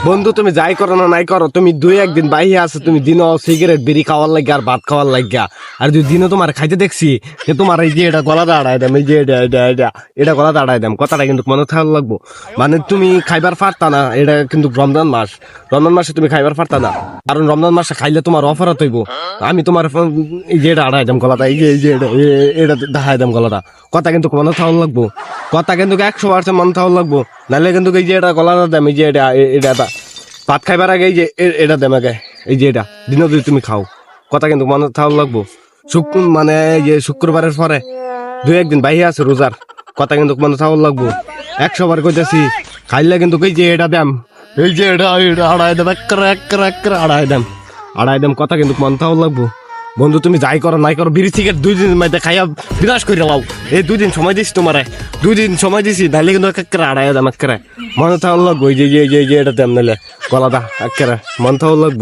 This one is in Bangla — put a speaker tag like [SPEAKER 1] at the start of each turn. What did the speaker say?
[SPEAKER 1] বন্ধু তুমি যাই করো না নাই করো, তুমি দুই একদিন বাইরে আছে, তুমি দিনও সিগারেট বিড়ি খাওয়ার লাগে আর ভাত খাওয়ার লাগিয়া। আর যদি দিনও তোমার খাইতে দেখছি যে তোমার এই যে এটা গলা দাঁড়ায় দাম, এই যে এটা গলা দাঁড়ায় দাম, কথাটা কিন্তু মনে থাকার লাগবো। মানে তুমি খাইবার পারতা না, এটা কিন্তু রমজান মাসে তুমি খাইবার পারতা না, কারণ রমজান মাসে খাইলে তোমার অফারত হইব। আমি তোমার এই যে এটা আড়াই দাম গলাটা, এই যে এটা দেখাই দাম গলাটা, কথা কিন্তু মনে থাকার লাগবো। কথা কিন্তু 100% মনে থাকার লাগবো, নাহলে কিন্তু এই যে এটা গলাটা দাম, এই যে এটা ভাত খাইবার আগে এই যে এটা দেম আগে, এই যে এটা দিনও যদি তুমি খাও, কথা কিন্তু মনে থাকার লাগবো। মানে এই যে শুক্রবারের পরে দুই একদিন বাইরে আছে রোজার, কথা কিন্তু মনে থাকার লাগবো। 100 বার কইতেছি, খাইলে কিন্তু এই যে এটা দাম, এই যে এটা আড়াই দাম, আড়াই দাম, কথা কিন্তু মনে থাকার লাগবো। বন্ধু তুমি যাই করো নাই করো, বিড়ি সিগারেট 2 দিন মধ্যে খাইয়া বিনাশ করে লাও। এই 2 দিন সময় দিছি তোমারে, 2 দিন সময় দিছি, নাইলে কিন্তু একেবারে আড়াই দাম, একেবারে মনে থাকার লাগবো। এই যে এটা দাম, নাইলে গলাটা একেবারে মনে থাকার লাগবো।